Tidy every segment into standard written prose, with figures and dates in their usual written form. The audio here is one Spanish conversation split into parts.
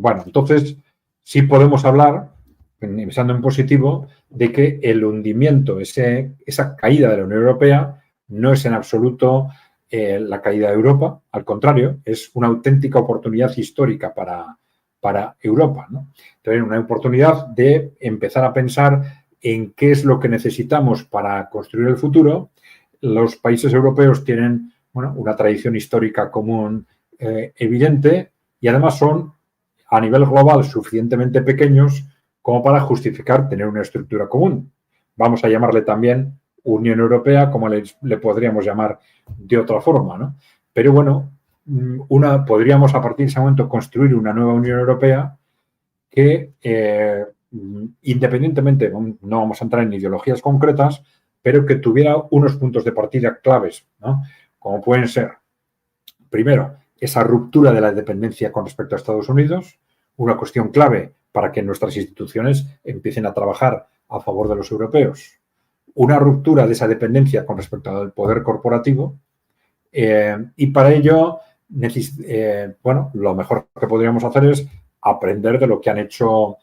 Bueno, entonces sí podemos hablar, pensando en positivo, de que el hundimiento, esa caída de la Unión Europea, no es en absoluto la caída de Europa, al contrario, es una auténtica oportunidad histórica para Europa, ¿no? Entonces, una oportunidad de empezar a pensar en qué es lo que necesitamos para construir el futuro. Los países europeos tienen, bueno, una tradición histórica común evidente y además son a nivel global suficientemente pequeños como para justificar tener una estructura común. Vamos a llamarle también Unión Europea, como le podríamos llamar de otra forma, ¿no? Pero bueno, podríamos a partir de ese momento construir una nueva Unión Europea que independientemente, no vamos a entrar en ideologías concretas, pero que tuviera unos puntos de partida claves, ¿no? Como pueden ser, primero, esa ruptura de la dependencia con respecto a Estados Unidos, una cuestión clave para que nuestras instituciones empiecen a trabajar a favor de los europeos, una ruptura de esa dependencia con respecto al poder corporativo y para ello, bueno, lo mejor que podríamos hacer es aprender de lo que han hecho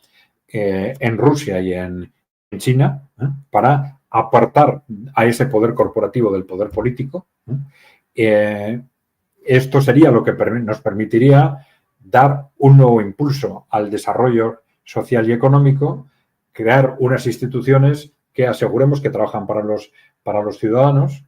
en Rusia y en China para apartar a ese poder corporativo del poder político. Esto sería lo que nos permitiría dar un nuevo impulso al desarrollo social y económico, crear unas instituciones que aseguremos que trabajan para los ciudadanos,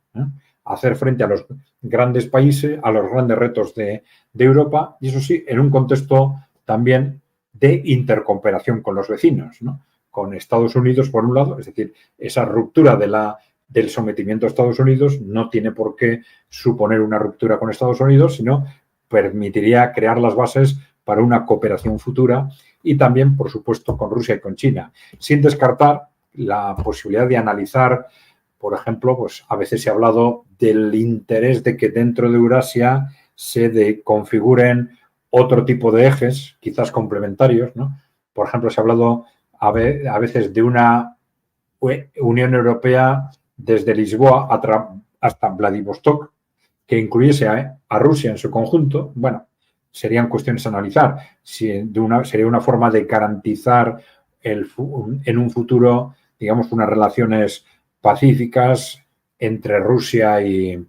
hacer frente a los grandes países, a los grandes retos de Europa, y eso sí, en un contexto también de intercooperación con los vecinos, ¿no? Con Estados Unidos, por un lado, es decir, esa ruptura del sometimiento a Estados Unidos no tiene por qué suponer una ruptura con Estados Unidos, sino permitiría crear las bases para una cooperación futura y también, por supuesto, con Rusia y con China, sin descartar la posibilidad de analizar, por ejemplo, pues a veces se ha hablado del interés de que dentro de Eurasia se configuren otro tipo de ejes, quizás complementarios, ¿no? Por ejemplo, se ha hablado a veces de una Unión Europea desde Lisboa hasta Vladivostok, que incluyese a Rusia en su conjunto. Bueno, serían cuestiones a analizar. Sería una forma de garantizar en un futuro, digamos, unas relaciones pacíficas entre Rusia y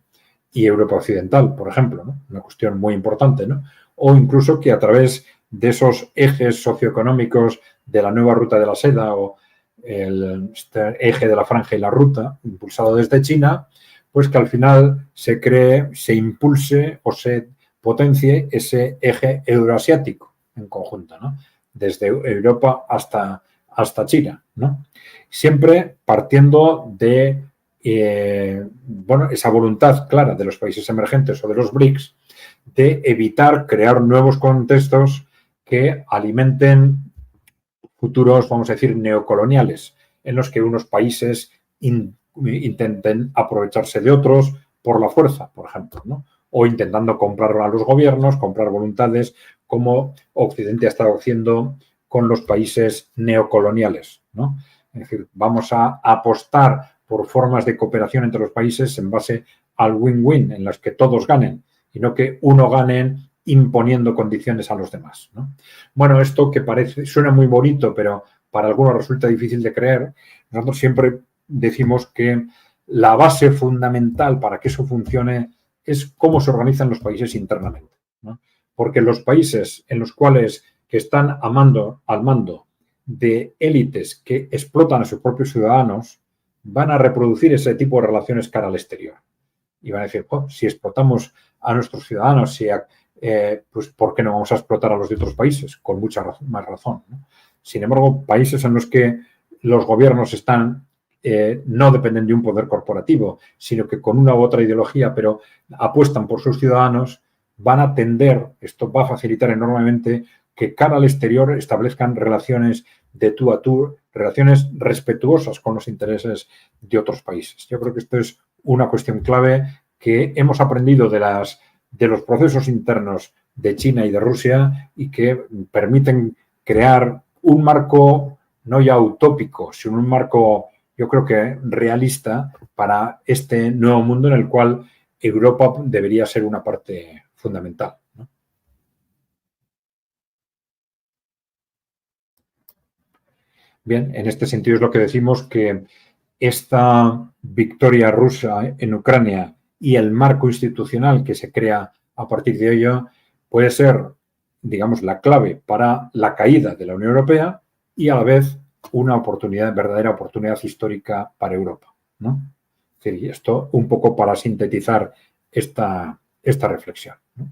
Europa Occidental, por ejemplo, ¿no? Una cuestión muy importante, ¿no? O incluso que a través de esos ejes socioeconómicos de la nueva ruta de la seda o este eje de la franja y la ruta, impulsado desde China, pues que al final se cree, se impulse o se potencie ese eje euroasiático en conjunto, ¿no? Desde Europa hasta China, ¿no? Siempre partiendo de bueno, esa voluntad clara de los países emergentes o de los BRICS de evitar crear nuevos contextos que alimenten futuros, vamos a decir, neocoloniales, en los que unos países intenten aprovecharse de otros por la fuerza, por ejemplo, ¿no? O intentando comprar a los gobiernos, comprar voluntades, como Occidente ha estado haciendo con los países neocoloniales, ¿no? Es decir, vamos a apostar por formas de cooperación entre los países en base al win-win, en las que todos ganen, y no que uno gane imponiendo condiciones a los demás, ¿no? Bueno, esto que suena muy bonito, pero para algunos resulta difícil de creer, nosotros siempre decimos que la base fundamental para que eso funcione es cómo se organizan los países internamente, ¿no? Porque los países en los cuales que están al mando de élites que explotan a sus propios ciudadanos van a reproducir ese tipo de relaciones cara al exterior. Y van a decir, oh, si explotamos a nuestros ciudadanos, pues ¿por qué no vamos a explotar a los de otros países? Con mucha más razón, ¿no? Sin embargo, países en los que los gobiernos no dependen de un poder corporativo, sino que con una u otra ideología, pero apuestan por sus ciudadanos, van a tender, esto va a facilitar enormemente que cara al exterior establezcan relaciones de tú a tú, relaciones respetuosas con los intereses de otros países. Yo creo que esto es una cuestión clave que hemos aprendido de los procesos internos de China y de Rusia y que permiten crear un marco no ya utópico, sino un marco, yo creo que realista para este nuevo mundo en el cual Europa debería ser una parte fundamental, ¿no? Bien, en este sentido es lo que decimos que esta victoria rusa en Ucrania y el marco institucional que se crea a partir de ello puede ser, digamos, la clave para la caída de la Unión Europea y a la vez una oportunidad, verdadera oportunidad histórica para Europa, ¿no? Es decir, esto un poco para sintetizar esta reflexión, ¿no?